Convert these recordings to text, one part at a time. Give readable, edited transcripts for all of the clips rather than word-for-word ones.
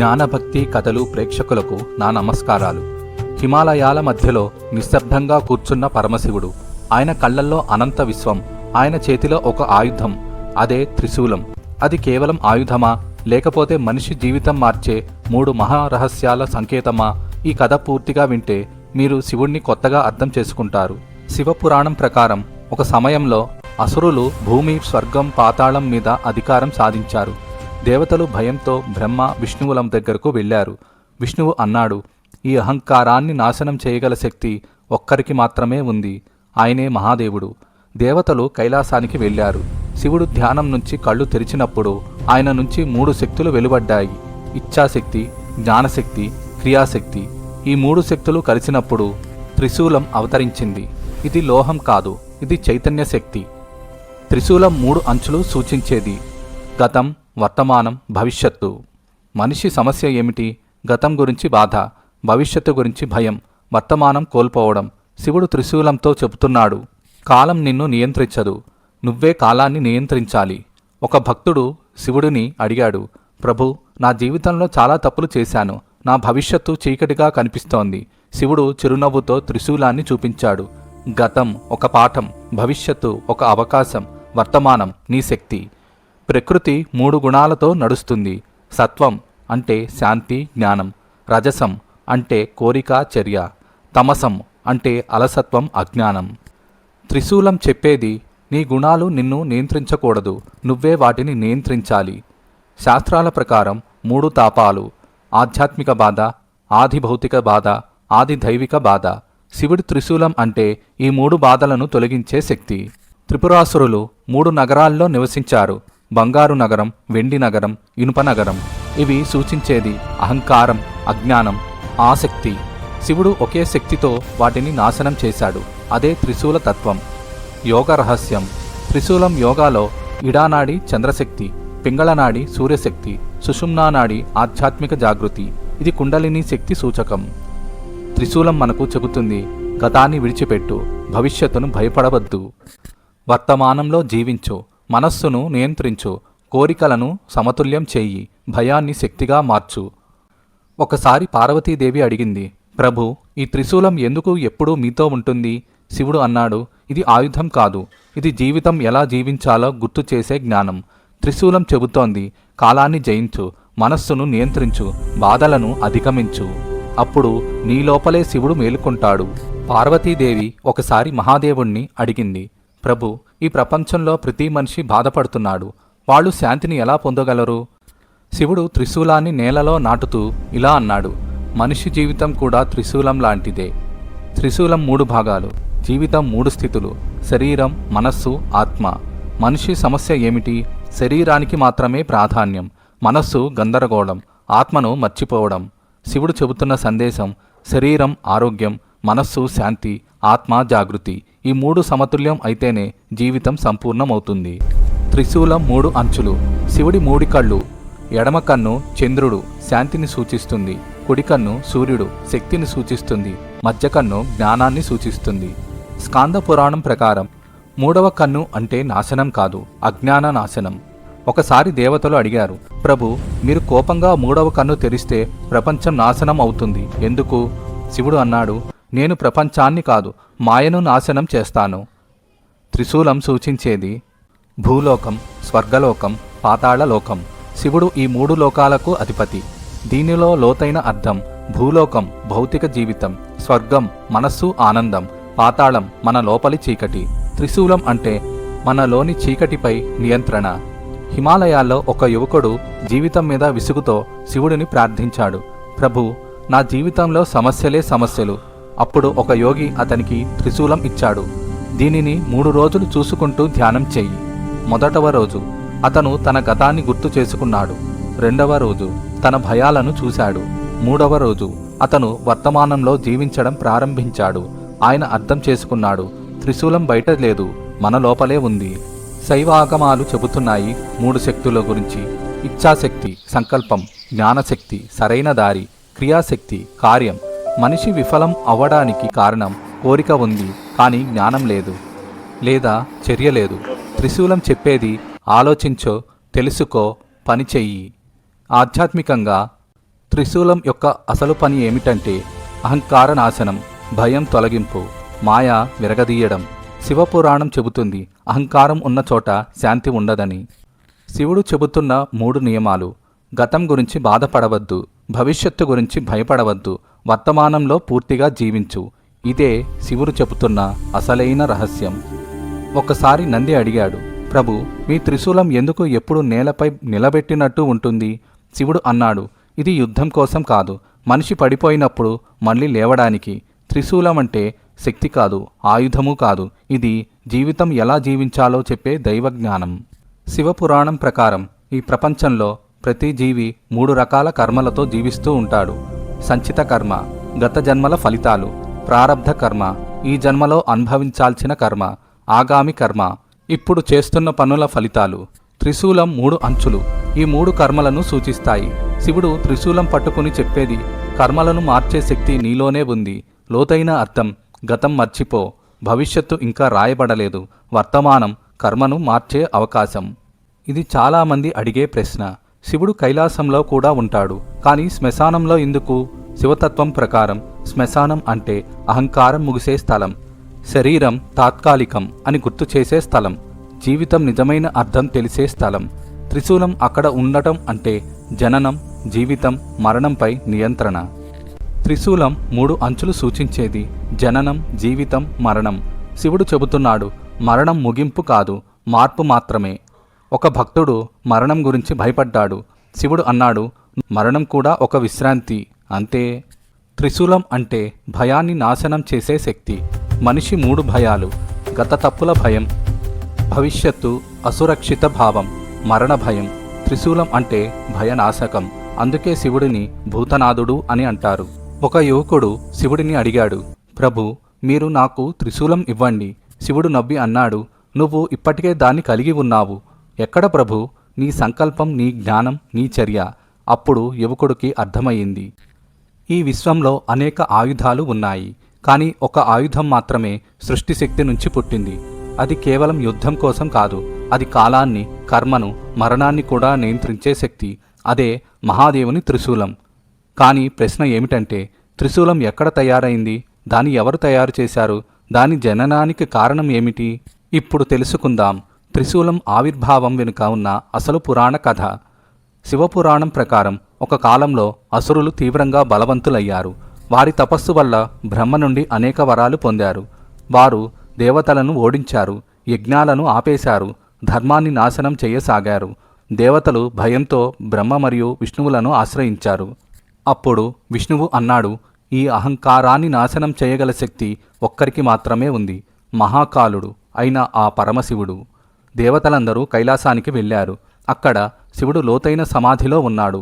జ్ఞానభక్తి కథలు ప్రేక్షకులకు నా నమస్కారాలు. హిమాలయాల మధ్యలో నిశ్శబ్దంగా కూర్చున్న పరమశివుడు. ఆయన కళ్ళల్లో అనంత విశ్వం. ఆయన చేతిలో ఒక ఆయుధం, అదే త్రిశూలం. అది కేవలం ఆయుధమా, లేకపోతే మనిషి జీవితం మార్చే 3 మహారహస్యాల సంకేతమా? ఈ కథ పూర్తిగా వింటే మీరు శివుణ్ణి కొత్తగా అర్థం చేసుకుంటారు. శివపురాణం ప్రకారం ఒక సమయంలో అసురులు భూమి, స్వర్గం, పాతాళం మీద అధికారం సాధించారు. దేవతలు భయంతో బ్రహ్మ, విష్ణువుల దగ్గరకు వెళ్ళారు. విష్ణువు అన్నాడు, ఈ అహంకారాన్ని నాశనం చేయగల శక్తి ఒక్కరికి మాత్రమే ఉంది. ఆయనే మహాదేవుడు. దేవతలు కైలాసానికి వెళ్ళారు. శివుడు ధ్యానం నుంచి కళ్ళు తెరిచినప్పుడు ఆయన నుంచి 3 శక్తులు వెలువడ్డాయి. ఇచ్ఛాశక్తి, జ్ఞానశక్తి, క్రియాశక్తి. ఈ 3 శక్తులు కలిసినప్పుడు త్రిశూలం అవతరించింది. ఇది లోహం కాదు, ఇది చైతన్య శక్తి. త్రిశూలం 3 అంచులు సూచించేది: గతం, వర్తమానం, భవిష్యత్తు. మనిషి సమస్య ఏమిటి? గతం గురించి బాధ, భవిష్యత్తు గురించి భయం, వర్తమానం కోల్పోవడం. శివుడు త్రిశూలంతో చెబుతున్నాడు, కాలం నిన్ను నియంత్రించదు, నువ్వే కాలాన్ని నియంత్రించాలి. ఒక భక్తుడు శివుడిని అడిగాడు, ప్రభు, నా జీవితంలో చాలా తప్పులు చేశాను, నా భవిష్యత్తు చీకటిగా కనిపిస్తోంది. శివుడు చిరునవ్వుతో త్రిశూలాన్ని చూపించాడు. గతం ఒక పాఠం, భవిష్యత్తు ఒక అవకాశం, వర్తమానం నీ శక్తి. ప్రకృతి 3 గుణాలతో నడుస్తుంది. సత్వం అంటే శాంతి, జ్ఞానం. రజసం అంటే కోరిక, చర్య. తమసం అంటే అలసత్వం, అజ్ఞానం. త్రిశూలం చెప్పేది, నీ గుణాలు నిన్ను నియంత్రించకూడదు, నువ్వే వాటిని నియంత్రించాలి. శాస్త్రాల ప్రకారం 3 తాపాలు: ఆధ్యాత్మిక బాధ, ఆది భౌతిక బాధ, ఆది దైవిక బాధ. శివుడి త్రిశూలం అంటే ఈ 3 బాధలను తొలగించే శక్తి. త్రిపురాసురులు 3 నగరాల్లో నివసించారు: బంగారు నగరం, వెండి నగరం, ఇనుప నగరం. ఇవి సూచించేది అహంకారం, అజ్ఞానం, ఆసక్తి. శివుడు ఒకే శక్తితో వాటిని నాశనం చేశాడు. అదే త్రిశూల తత్వం. యోగ రహస్యం. త్రిశూలం యోగాలో ఇడానాడి చంద్రశక్తి, పింగళనాడి సూర్యశక్తి, సుషుమ్నానాడి ఆధ్యాత్మిక జాగృతి. ఇది కుండలిని శక్తి సూచకం. త్రిశూలం మనకు చెబుతుంది, గతాన్ని విడిచిపెట్టు, భవిష్యత్తును భయపడవద్దు, వర్తమానంలో జీవించు, మనస్సును నియంత్రించు, కోరికలను సమతుల్యం చేయి, భయాన్ని శక్తిగా మార్చు. ఒకసారి పార్వతీదేవి అడిగింది, ప్రభు, ఈ త్రిశూలం ఎందుకు ఎప్పుడూ మీతో ఉంటుంది? శివుడు అన్నాడు, ఇది ఆయుధం కాదు, ఇది జీవితం ఎలా జీవించాలో గుర్తు చేసే జ్ఞానం. త్రిశూలం చెబుతోంది, కాలాన్ని జయించు, మనస్సును నియంత్రించు, బాధలను అధిగమించు. అప్పుడు నీ లోపలే శివుడు మేలుకుంటాడు. పార్వతీదేవి ఒకసారి మహాదేవుణ్ణి అడిగింది, ప్రభు, ఈ ప్రపంచంలో ప్రతి మనిషి బాధపడుతున్నాడు, వాళ్ళు శాంతిని ఎలా పొందగలరు? శివుడు త్రిశూలాన్ని నేలలో నాటుతూ ఇలా అన్నాడు, మనిషి జీవితం కూడా త్రిశూలం లాంటిదే. త్రిశూలం 3 భాగాలు, జీవితం 3 స్థితులు: శరీరం, మనస్సు, ఆత్మ. మనిషి సమస్య ఏమిటి? శరీరానికి మాత్రమే ప్రాధాన్యం, మనస్సు గందరగోళం, ఆత్మను మర్చిపోవడం. శివుడు చెబుతున్న సందేశం, శరీరం ఆరోగ్యం, మనస్సు శాంతి, ఆత్మ జాగృతి. ఈ 3 సమతుల్యం అయితేనే జీవితం సంపూర్ణమవుతుంది. త్రిశూలం 3 అంచులు. శివుడి 3 కళ్ళు: ఎడమ కన్ను చంద్రుడు, శాంతిని సూచిస్తుంది; కుడి కన్ను సూర్యుడు, శక్తిని సూచిస్తుంది; మధ్య కన్ను జ్ఞానాన్ని సూచిస్తుంది. స్కాంద పురాణం ప్రకారం 3వ కన్ను అంటే నాశనం కాదు, అజ్ఞాన నాశనం. ఒకసారి దేవతలు అడిగారు, ప్రభు, మీరు కోపంగా 3వ కన్ను తెరిస్తే ప్రపంచం నాశనం అవుతుంది, ఎందుకు? శివుడు అన్నాడు, నేను ప్రపంచాన్ని కాదు, మాయను నాశనం చేస్తాను. త్రిశూలం సూచించేది భూలోకం, స్వర్గలోకం, పాతాళలోకం. శివుడు ఈ 3 లోకాలకు అధిపతి. దీనిలో లోతైన అర్థం: భూలోకం భౌతిక జీవితం, స్వర్గం మనస్సు ఆనందం, పాతాళం మన లోపలి చీకటి. త్రిశూలం అంటే మనలోని చీకటిపై నియంత్రణ. హిమాలయాల్లో ఒక యువకుడు జీవితం మీద విసుగుతో శివుడిని ప్రార్థించాడు, ప్రభు, నా జీవితంలో సమస్యలే సమస్యలు. అప్పుడు ఒక యోగి అతనికి త్రిశూలం ఇచ్చాడు. దీనిని 3 రోజులు చూసుకుంటూ ధ్యానం చెయ్యి. మొదటవ రోజు అతను తన గతాన్ని గుర్తు చేసుకున్నాడు. 2వ రోజు తన భయాలను చూశాడు. 3వ రోజు అతను వర్తమానంలో జీవించడం ప్రారంభించాడు. ఆయన అర్థం చేసుకున్నాడు, త్రిశూలం బయట లేదు, మన లోపలే ఉంది. శైవాగమాలు చెబుతున్నాయి 3 శక్తుల గురించి: ఇచ్ఛాశక్తి, సంకల్పం; జ్ఞానశక్తి, సరైన దారి; క్రియాశక్తి, కార్యం. మనిషి విఫలం అవ్వడానికి కారణం కోరిక ఉంది, కానీ జ్ఞానం లేదు, లేదా చర్య లేదు. త్రిశూలం చెప్పేది, ఆలోచించో, తెలుసుకో, పని చెయ్యి. ఆధ్యాత్మికంగా త్రిశూలం యొక్క అసలు పని ఏమిటంటే అహంకార నాశనం, భయం తొలగింపు, మాయ విరగదీయడం. శివపురాణం చెబుతుంది అహంకారం ఉన్న చోట శాంతి ఉండదని. శివుడు చెబుతున్న 3 నియమాలు: గతం గురించి బాధపడవద్దు, భవిష్యత్తు గురించి భయపడవద్దు, వర్తమానంలో పూర్తిగా జీవించు. ఇదే శివుడు చెబుతున్న అసలైన రహస్యం. ఒకసారి నంది అడిగాడు, ప్రభు, మీ త్రిశూలం ఎందుకు ఎప్పుడు నేలపై నిలబెట్టినట్టు ఉంటుంది? శివుడు అన్నాడు, ఇది యుద్ధం కోసం కాదు, మనిషి పడిపోయినప్పుడు మళ్ళీ లేవడానికి. త్రిశూలం అంటే శక్తి కాదు, ఆయుధము కాదు, ఇది జీవితం ఎలా జీవించాలో చెప్పే దైవజ్ఞానం. శివపురాణం ప్రకారం ఈ ప్రపంచంలో ప్రతి జీవి 3 రకాల కర్మలతో జీవిస్తూ ఉంటాడు. సంచిత కర్మ, గత జన్మల ఫలితాలు; ప్రారబ్ధ కర్మ, ఈ జన్మలో అనుభవించాల్సిన కర్మ; ఆగామి కర్మ, ఇప్పుడు చేస్తున్న పనుల ఫలితాలు. త్రిశూలం 3 అంచులు ఈ 3 కర్మలను సూచిస్తాయి. శివుడు త్రిశూలం పట్టుకుని చెప్పేది, కర్మలను మార్చే శక్తి నీలోనే ఉంది. లోతైన అర్థం: గతం మర్చిపో, భవిష్యత్తు ఇంకా రాయబడలేదు, వర్తమానం కర్మను మార్చే అవకాశం. ఇది చాలామంది అడిగే ప్రశ్న. శివుడు కైలాసంలో కూడా ఉంటాడు, కానీ శ్మశానంలో ఎందుకు? శివతత్వం ప్రకారం శ్మశానం అంటే అహంకారం ముగిసే స్థలం, శరీరం తాత్కాలికం అని గుర్తు చేసే స్థలం, జీవితం నిజమైన అర్థం తెలిసే స్థలం. త్రిశూలం అక్కడ ఉండటం అంటే జననం, జీవితం, మరణంపై నియంత్రణ. త్రిశూలం 3 అంచులు సూచించేది జననం, జీవితం, మరణం. శివుడు చెబుతున్నాడు, మరణం ముగింపు కాదు, మార్పు మాత్రమే. ఒక భక్తుడు మరణం గురించి భయపడ్డాడు. శివుడు అన్నాడు, మరణం కూడా ఒక విశ్రాంతి అంతే. త్రిశూలం అంటే భయాన్ని నాశనం చేసే శక్తి. మనిషి 3 భయాలు: గత తప్పుల భయం, భవిష్యత్తు అసురక్షిత భావం, మరణ భయం. త్రిశూలం అంటే భయనాశకం. అందుకే శివుడిని భూతనాథుడు అని అంటారు. ఒక యువకుడు శివుడిని అడిగాడు, ప్రభు, మీరు నాకు త్రిశూలం ఇవ్వండి. శివుడు నవ్వి అన్నాడు, నువ్వు ఇప్పటికే దాన్ని కలిగి ఉన్నావు. ఎక్కడ ప్రభు? నీ సంకల్పం, నీ జ్ఞానం, నీ చర్య. అప్పుడు యువకుడికి అర్థమయ్యింది, ఈ విశ్వంలో అనేక ఆయుధాలు ఉన్నాయి, కానీ ఒక ఆయుధం మాత్రమే సృష్టిశక్తి నుంచి పుట్టింది. అది కేవలం యుద్ధం కోసం కాదు, అది కాలాన్ని, కర్మను, మరణాన్ని కూడా నియంత్రించే శక్తి. అదే మహాదేవుని త్రిశూలం. కానీ ప్రశ్న ఏమిటంటే, త్రిశూలం ఎక్కడ తయారైంది? దాన్ని ఎవరు తయారు చేశారు? దాని జననానికి కారణం ఏమిటి? ఇప్పుడు తెలుసుకుందాం. త్రిశూలం ఆవిర్భావం వెనుక ఉన్న అసలు పురాణ కథ. శివపురాణం ప్రకారం ఒక కాలంలో అసురులు తీవ్రంగా బలవంతులయ్యారు. వారి తపస్సు వల్ల బ్రహ్మ నుండి అనేక వరాలు పొందారు. వారు దేవతలను ఓడించారు, యజ్ఞాలను ఆపేశారు, ధర్మాన్ని నాశనం చేయసాగారు. దేవతలు భయంతో బ్రహ్మ మరియు విష్ణువులను ఆశ్రయించారు. అప్పుడు విష్ణువు అన్నాడు, ఈ అహంకారాన్ని నాశనం చేయగల శక్తి ఒక్కరికి మాత్రమే ఉంది, మహాకాలుడు అయిన ఆ పరమశివుడు. దేవతలందరూ కైలాసానికి వెళ్ళారు. అక్కడ శివుడు లోతైన సమాధిలో ఉన్నాడు.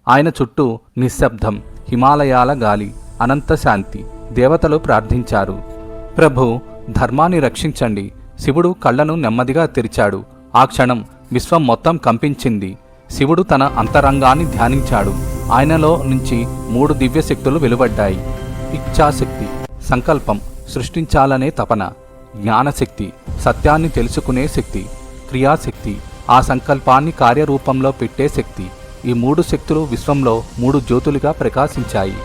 ఆయన చుట్టూ నిశ్శబ్దం, హిమాలయాల గాలి, అనంత శాంతి. దేవతలు ప్రార్థించారు, ప్రభు, ధర్మాన్ని రక్షించండి. శివుడు కళ్ళను నెమ్మదిగా తెరిచాడు. ఆ క్షణం విశ్వం మొత్తం కంపించింది. శివుడు తన అంతరంగాన్ని ధ్యానించాడు. ఆయనలో నుంచి 3 దివ్యశక్తులు వెలువడ్డాయి. ఇచ్ఛాశక్తి, సంకల్పం, సృష్టించాలనే తపన; జ్ఞానశక్తి, సత్యాన్ని తెలుసుకునే శక్తి; క్రియాశక్తి, ఆ సంకల్పాన్ని కార్యరూపంలో పెట్టే శక్తి. ఈ 3 శక్తులు విశ్వంలో 3 జ్యోతులుగా ప్రకాశించాయి.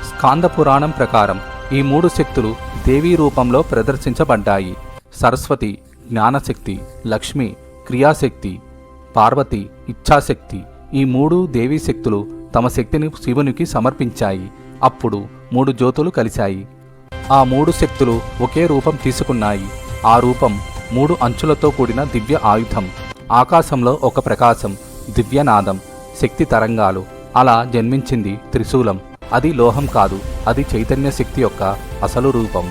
స్కాంద పురాణం ప్రకారం ఈ 3 శక్తులు దేవీ రూపంలో ప్రదర్శించబడ్డాయి. సరస్వతి జ్ఞానశక్తి, లక్ష్మి క్రియాశక్తి, పార్వతి ఇచ్ఛాశక్తి. ఈ 3 దేవీ శక్తులు తమ శక్తిని శివునికి సమర్పించాయి. అప్పుడు 3 జ్యోతులు కలిశాయి. ఆ 3 శక్తులు ఒకే రూపం తీసుకున్నాయి. ఆ రూపం 3 అంచులతో కూడిన దివ్య ఆయుధం. ఆకాశంలో ఒక ప్రకాశం, దివ్యనాదం, శక్తి తరంగాలు. అలా జన్మించింది త్రిశూలం. అది లోహం కాదు, అది చైతన్య శక్తి యొక్క అసలు రూపం.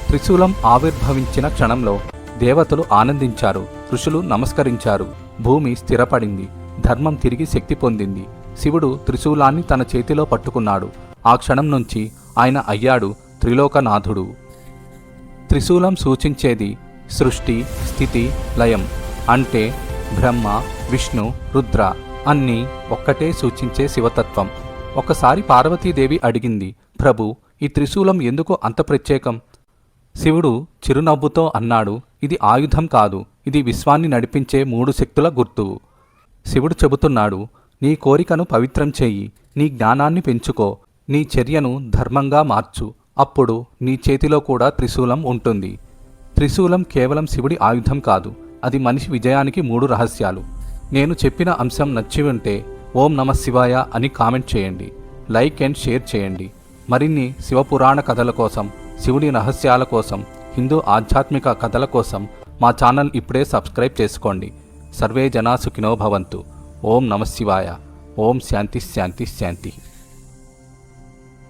త్రిశూలం ఆవిర్భవించిన క్షణంలో దేవతలు ఆనందించారు, ఋషులు నమస్కరించారు, భూమి స్థిరపడింది, ధర్మం తిరిగి శక్తి పొందింది. శివుడు త్రిశూలాన్ని తన చేతిలో పట్టుకున్నాడు. ఆ క్షణం నుంచి ఆయన అయ్యాడు త్రిలోకనాథుడు. త్రిశూలం సూచించేది సృష్టి, స్థితి, లయం. అంటే బ్రహ్మ, విష్ణు, రుద్ర అన్నీ ఒక్కటే సూచించే శివతత్వం. ఒకసారి పార్వతీదేవి అడిగింది, ప్రభు, ఈ త్రిశూలం ఎందుకు అంత ప్రత్యేకం? శివుడు చిరునవ్వుతో అన్నాడు, ఇది ఆయుధం కాదు, ఇది విశ్వాన్ని నడిపించే 3 శక్తుల గుర్తు. శివుడు చెబుతున్నాడు, నీ కోరికను పవిత్రం చెయ్యి, నీ జ్ఞానాన్ని పెంచుకో, నీ చర్యను ధర్మంగా మార్చు. అప్పుడు నీ చేతిలో కూడా త్రిశూలం ఉంటుంది. త్రిశూలం కేవలం శివుడి ఆయుధం కాదు, అది మనిషి విజయానికి 3 రహస్యాలు. నేను చెప్పిన అంశం నచ్చి ఉంటే ఓం నమః శివాయ అని కామెంట్ చేయండి, లైక్ అండ్ షేర్ చేయండి. మరిన్ని శివపురాణ కథల కోసం, శివుడి రహస్యాల కోసం, హిందూ ఆధ్యాత్మిక కథల కోసం మా ఛానల్ ఇప్పుడే సబ్స్క్రైబ్ చేసుకోండి. సర్వే జనా సుఖినో భవంతు. ఓం నమః శివాయ. ఓం శాంతి శాంతి శాంతి.